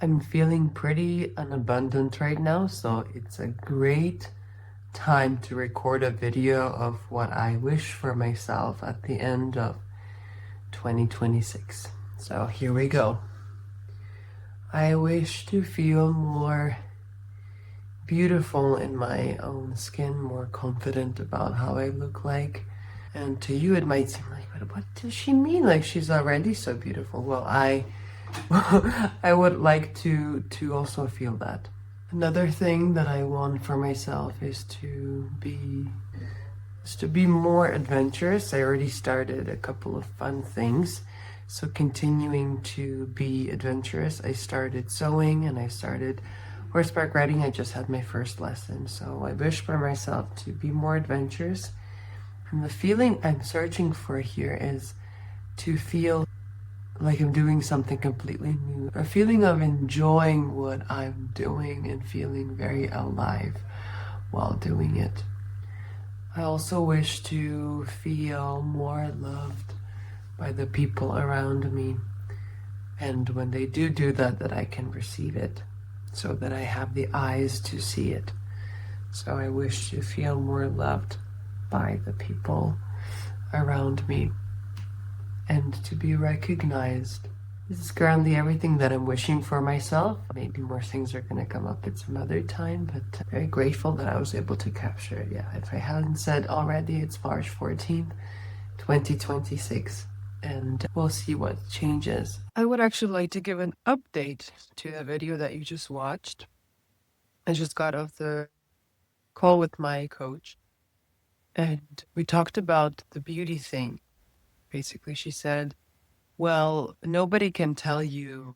I'm feeling pretty unabundant right now, so it's a great time to record a video of what I wish for myself at the end of 2026. So here we go. I wish to feel more beautiful in my own skin, more confident about how I look like. And to you, it might seem like, but what does she mean? Like she's already so beautiful. Well, I would like to also feel that. Another thing that I want for myself is to be more adventurous. I already started a couple of fun things. So continuing to be adventurous. I started sewing and I started horseback riding. I just had my first lesson. So I wish for myself to be more adventurous. And the feeling I'm searching for here is to feel like I'm doing something completely new. A feeling of enjoying what I'm doing and feeling very alive while doing it. I also wish to feel more loved by the people around me. And when they do that, that I can receive it so that I have the eyes to see it. So I wish to feel more loved by the people around me and to be recognized. This is currently everything that I'm wishing for myself. Maybe more things are going to come up at some other time, but I'm very grateful that I was able to capture it. Yeah, if I hadn't said already, it's March 14th, 2026, and we'll see what changes. I would actually like to give an update to the video that you just watched. I just got off the call with my coach, and we talked about the beauty thing. Basically, she said, well, nobody can tell you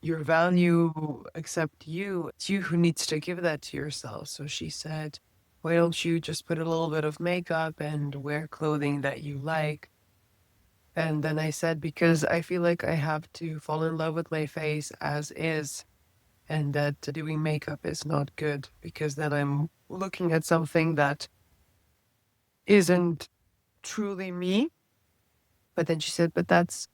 your value except you. It's you who needs to give that to yourself. So she said, why don't you just put a little bit of makeup and wear clothing that you like? And then I said, because I feel like I have to fall in love with my face as is, and that doing makeup is not good because then I'm looking at something that isn't truly me. But then she said, but that's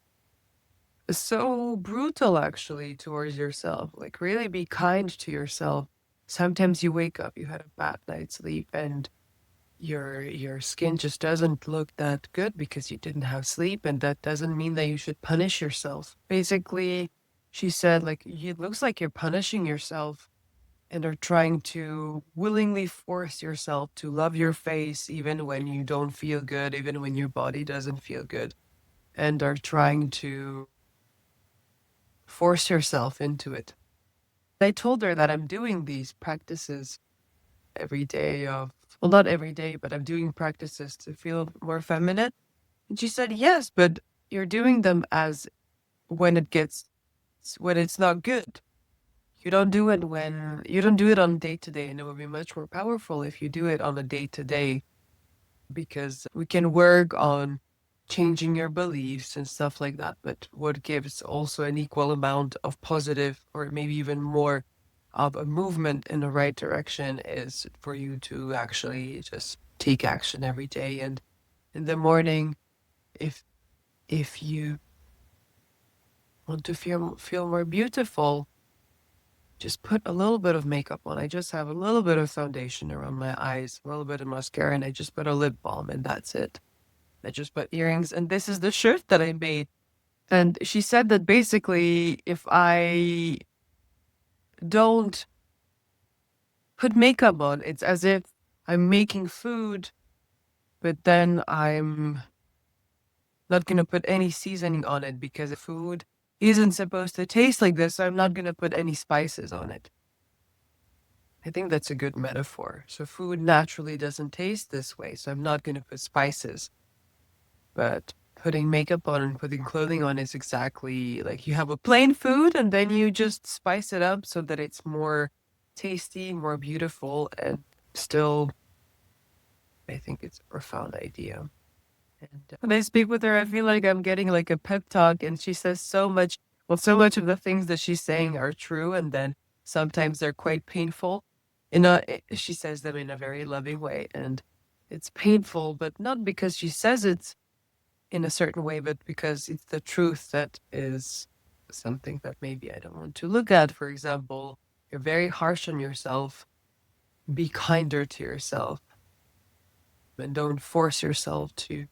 so brutal actually towards yourself. Like really be kind to yourself. Sometimes you wake up, you had a bad night's sleep and your skin just doesn't look that good because you didn't have sleep, and that doesn't mean that you should punish yourself. Basically, she said like it looks like you're punishing yourself and are trying to willingly force yourself to love your face even when you don't feel good, even when your body doesn't feel good, and are trying to force yourself into it. I told her that I'm doing these practices every day of, well, not every day, but I'm doing practices to feel more feminine. And she said, yes, but you're doing them as when it's not good. You don't do it on day to day. And it would be much more powerful if you do it on a day to day because we can work on changing your beliefs and stuff like that. But what gives also an equal amount of positive or maybe even more of a movement in the right direction is for you to actually just take action every day. And in the morning, if you want to feel more beautiful, just put a little bit of makeup on. I just have a little bit of foundation around my eyes, a little bit of mascara, and I just put a lip balm, and that's it. I just put earrings, and this is the shirt that I made. And she said that basically, if I don't put makeup on, it's as if I'm making food, but then I'm not going to put any seasoning on it because the food isn't supposed to taste like this, so I'm not going to put any spices on it. I think that's a good metaphor. So food naturally doesn't taste this way, so I'm not going to put spices. But putting makeup on and putting clothing on is exactly like you have a plain food and then you just spice it up so that it's more tasty, more beautiful, and still, I think it's a profound idea. And when I speak with her, I feel like I'm getting like a pep talk, and she says so much. Well, so much of the things that she's saying are true, and then sometimes they're quite painful. She says them in a very loving way, and it's painful, but not because she says it in a certain way, but because it's the truth that is something that maybe I don't want to look at. For example, you're very harsh on yourself. Be kinder to yourself and don't force yourself to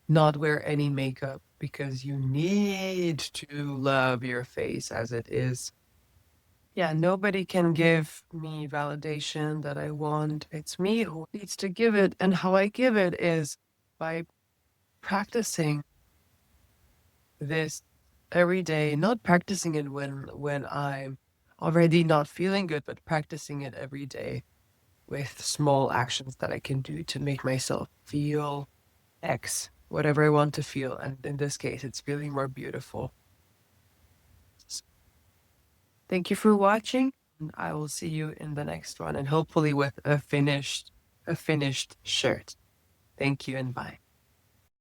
not wear any makeup because you need to love your face as it is. Yeah, nobody can give me validation that I want. It's me who needs to give it. And how I give it is by practicing this every day, not practicing it when I'm already not feeling good, but practicing it every day with small actions that I can do to make myself feel X, whatever I want to feel. And in this case, it's feeling more beautiful. Thank you for watching. And I will see you in the next one, and hopefully with a finished shirt. Thank you and bye.